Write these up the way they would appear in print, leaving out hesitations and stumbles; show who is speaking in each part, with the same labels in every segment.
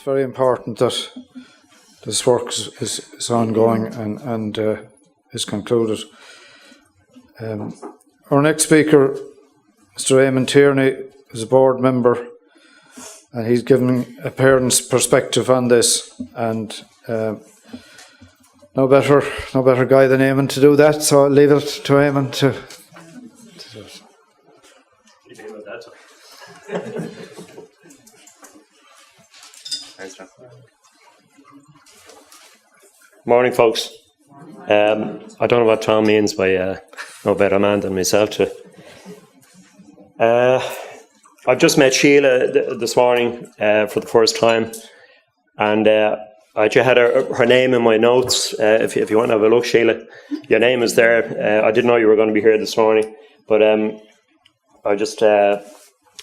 Speaker 1: very important that this work is ongoing and is concluded. Our next speaker, Mr. Eamonn Tierney, is a board member, and he's given a parent's perspective on this. And no better guy than Eamonn to do that. So I'll leave it to Eamonn to do it.
Speaker 2: Thanks, John. Morning, folks. I don't know what Tom means by no better man than myself to. I've just met Sheila this morning for the first time, and I just had her name in my notes. If you want to have a look, Sheila, your name is there. I didn't know you were going to be here this morning, but I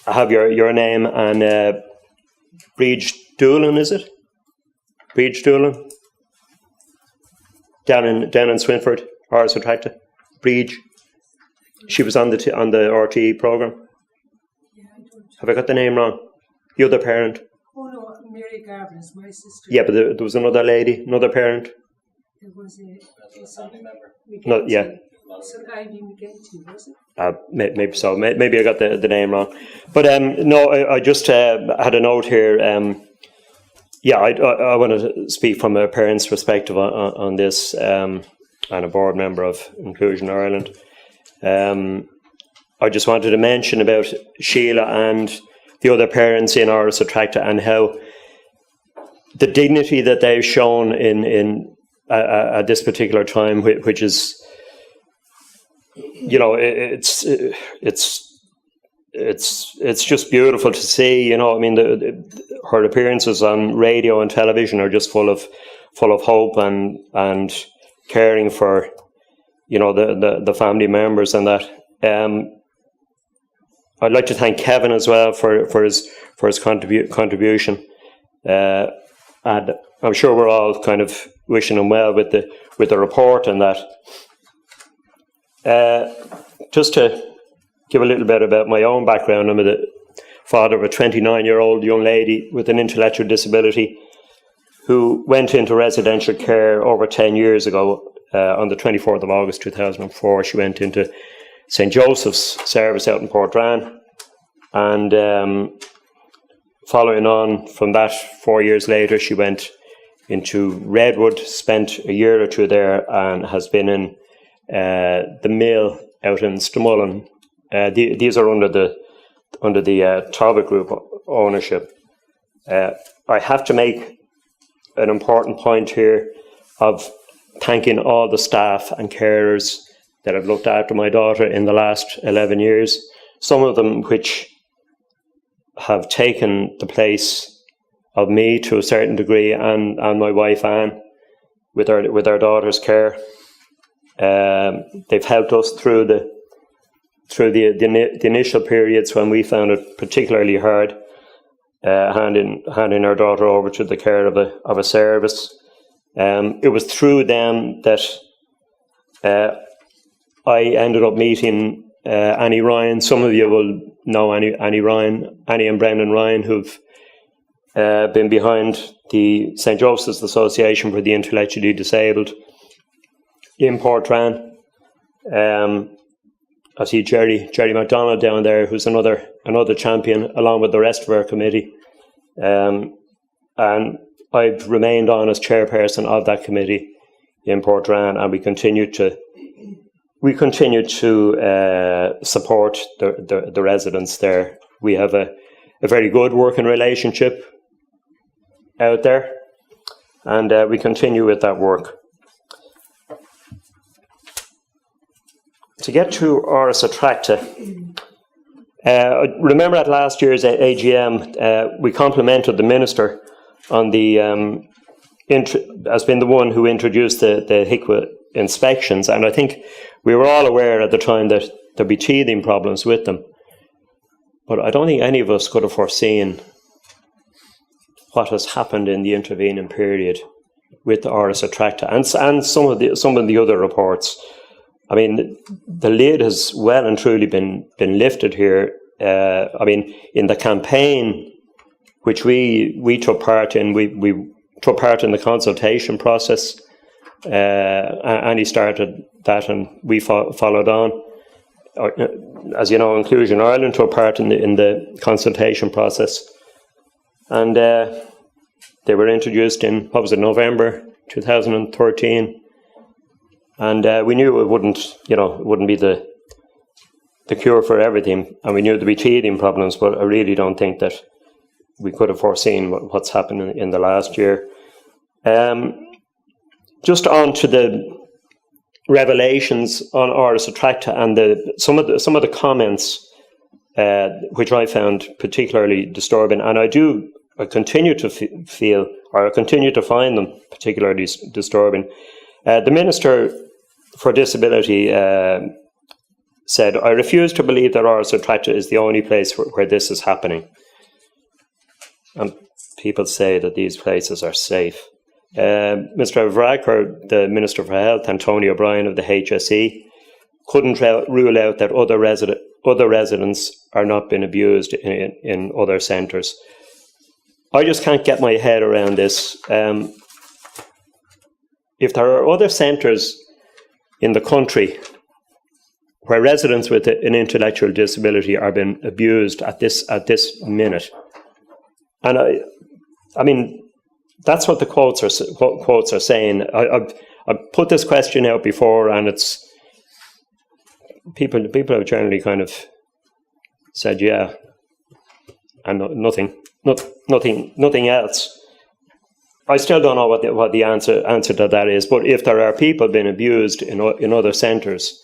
Speaker 2: have your name and Breach Doolan, is it? Breach Doolan? Down in Swinford, Ars Retracta. Breach. She was on the RTE programme.
Speaker 3: Yeah, I don't.
Speaker 2: Have I got the name wrong? The other parent.
Speaker 3: Oh no, Mary Garvin is my sister.
Speaker 2: Yeah, but there was another lady, another parent.
Speaker 3: There was a family member.
Speaker 2: No, yeah.
Speaker 3: So Ivy McGinty, was it?
Speaker 2: Maybe so. Maybe I got the name wrong. But no, I just had a note here. I want to speak from a parent's perspective on this, and a board member of Inclusion Ireland. I just wanted to mention about Sheila and the other parents in Ars Retracta and how the dignity that they've shown in at this particular time, which is, you know, it's just beautiful to see. You know, I mean, her appearances on radio and television are just full of hope and caring for, you know, the family members and that. I'd like to thank Kevin as well for his contribution, and I'm sure we're all kind of wishing him well with the report and that. Just to give a little bit about my own background, I'm the father of a 29-year-old young lady with an intellectual disability who went into residential care over 10 years ago. On the 24th of August 2004, she went into St. Joseph's service out in Portrane, and following on from that, 4 years later, she went into Redwood, spent a year or two there, and has been in the mill out in Stamullen. These are under the Talbot Group ownership. I have to make an important point here of thanking all the staff and carers that have looked after my daughter in the last 11 years, some of them which have taken the place of me to a certain degree, and my wife Anne with our daughter's care. They've helped us through the initial periods when we found it particularly hard, handing our daughter over to the care of a service. It was through them that I ended up meeting Annie Ryan. Some of you will know Annie Ryan, Annie and Brendan Ryan, who've been behind the St. Joseph's Association for the Intellectually Disabled in Portrane. I see Jerry MacDonald down there, who's another champion, along with the rest of our committee. And I've remained on as chairperson of that committee in Portrane, and we continue to support the residents there. We have a very good working relationship out there, and we continue with that work. To get to Ars Retracta, remember at last year's AGM, we complimented the Minister on the has been the one who introduced the HICWA inspections, and I think we were all aware at the time that there'd be teething problems with them. But I don't think any of us could have foreseen what has happened in the intervening period with the Ars Retracta and some of the other reports. I mean, the lid has well and truly been lifted here. I mean, in the campaign which we took part in. We took part in the consultation process, and he started that, and we followed on. As you know, Inclusion Ireland took part in the consultation process, and they were introduced in, what was it, November 2013, and we knew it wouldn't be the cure for everything, and we knew there'd be teething problems, but I really don't think that we could have foreseen what's happened in the last year. Just on to the revelations on Ars Attracta and some of the comments which I found particularly disturbing, and I continue to feel, or I continue to find them particularly disturbing. The Minister for Disability said, "I refuse to believe that Ars Attracta is the only place where this is happening." And people say that these places are safe. Mr. Varadkar, the Minister for Health, and Tony O'Brien of the HSE couldn't rule out that other residents are not being abused in other centres. I just can't get my head around this. If there are other centres in the country where residents with an intellectual disability are being abused at this minute, and I mean, that's what the quotes are saying. I've put this question out before, and it's people have generally kind of said yeah, and nothing else. I still don't know what the answer to that is. But if there are people being abused in other centres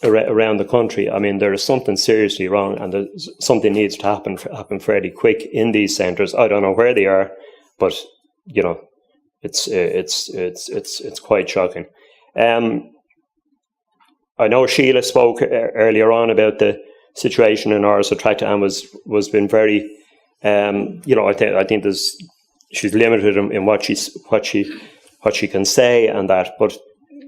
Speaker 2: around the country, I mean, there is something seriously wrong, and something needs to happen fairly quick in these centres. I don't know where they are, but it's quite shocking. I know Sheila spoke earlier on about the situation in Ars Attracta and was been very, I think she's limited in what she can say and that. But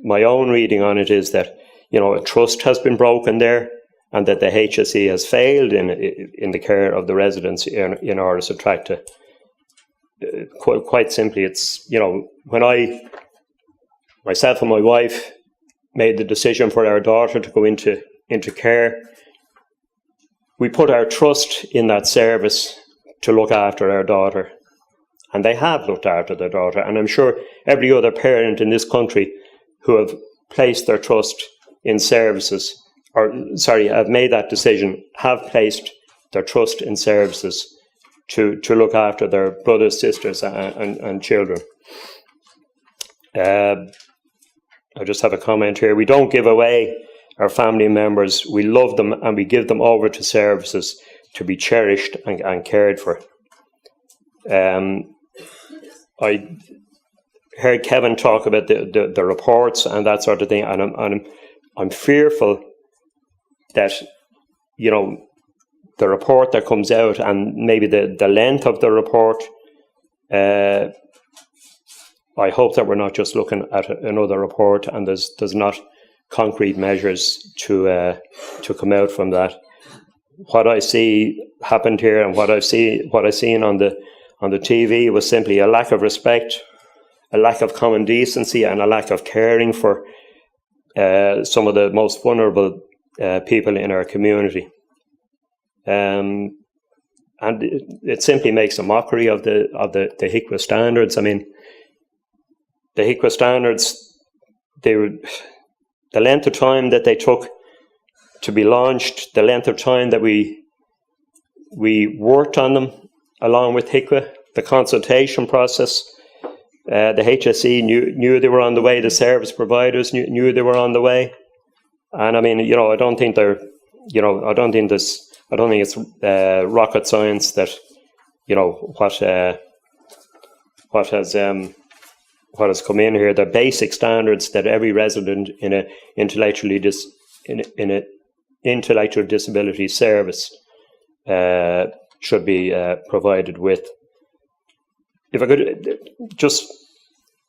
Speaker 2: my own reading on it is that a trust has been broken there, and that the HSE has failed in the care of the residents in Ars Attracta. Quite simply, it's when myself and my wife made the decision for our daughter to go into care, we put our trust in that service to look after our daughter, and they have looked after their daughter. And I'm sure every other parent in this country who have placed their trust in services, have made that decision, have placed their trust in services to look after their brothers, sisters, and children. I just have a comment here. We don't give away our family members. We love them, and we give them over to services to be cherished and cared for. I heard Kevin talk about the reports and that sort of thing, and I'm fearful that the report that comes out, and maybe the length of the report, I hope that we're not just looking at another report and there's not concrete measures to come out from that. What I see happened here, and what I seen on the TV, was simply a lack of respect, a lack of common decency, and a lack of caring for some of the most vulnerable people in our community. And it simply makes a mockery of the HICWA standards. I mean, the HICWA standards, the length of time that they took to be launched, the length of time that we worked on them along with HICWA, the consultation process. The HSE knew they were on the way. The service providers knew they were on the way. And I mean, I don't think it's rocket science that what has come in here. The basic standards that every resident in an intellectual disability service should be provided with. If I could just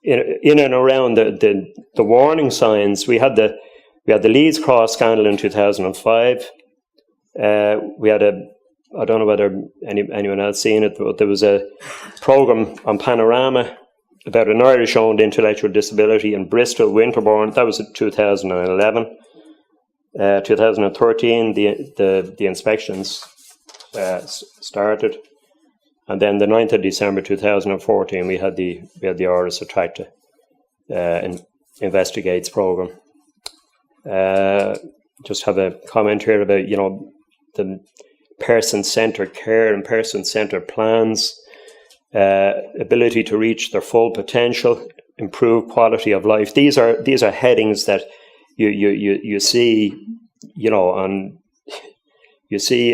Speaker 2: in and around the warning signs, we had the Leeds Cross scandal in 2005. We had I don't know whether anyone else seen it, but there was a programme on Panorama about an Irish-owned intellectual disability in Bristol, Winterbourne. That was in 2011. 2013, the inspections started, and then the 9th of December 2014, we had the Orders of Tracta investigates programme. Just have a comment here about the person-centred care and person-centred plans, ability to reach their full potential, improve quality of life. These are headings that you see, and you see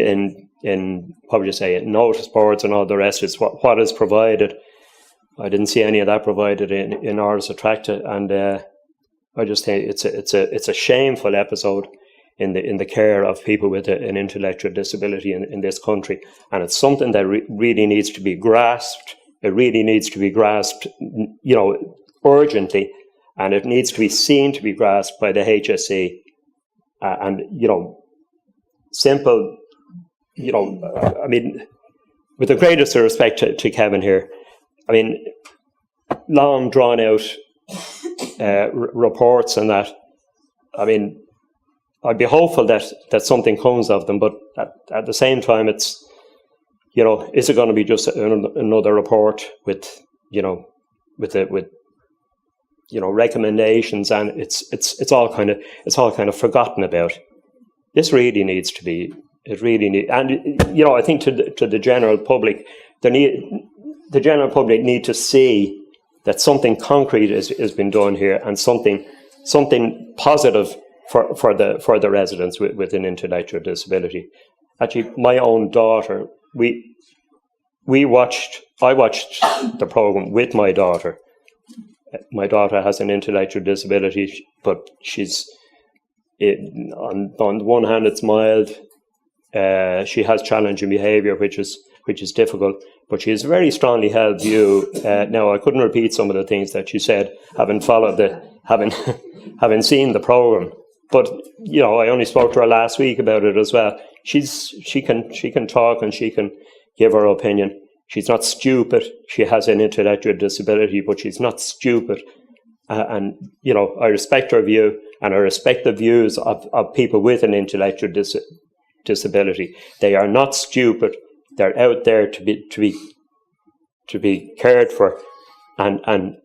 Speaker 2: in what would you say, notice boards and all the rest. It's what is provided. I didn't see any of that provided in Orders of Tracta, and I just think it's a shameful episode in the care of people with an intellectual disability in this country, and it's something that really needs to be grasped. It really needs to be grasped, urgently, and it needs to be seen to be grasped by the HSE. And simple. I mean, with the greatest respect to Kevin here, I mean, long drawn out reports and that. I mean, I'd be hopeful that something comes of them, but at the same time, it's, is it going to be just another report with recommendations, and it's all kind of forgotten about. This really needs to be. It really needs, and I think to the general public, the general public need to see that something concrete has been done here, and something positive for the residents with an intellectual disability. Actually, my own daughter, I watched the program with my daughter. My daughter has an intellectual disability, but on the one hand it's mild. She has challenging behaviour, which is difficult, but she has a very strongly held view. Now, I couldn't repeat some of the things that she said, having seen the programme. But I only spoke to her last week about it as well. She can talk and she can give her opinion. She's not stupid. She has an intellectual disability, but she's not stupid. And I respect her view, and I respect the views of people with an intellectual disability. They are not stupid. They're out there to be cared for, and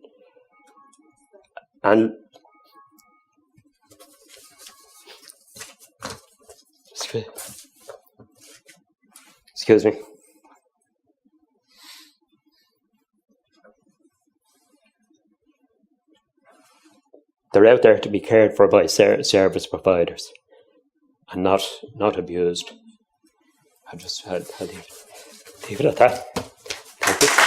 Speaker 2: excuse me. They're out there to be cared for by service providers, and not abused. I just had leave it at that. Thank you.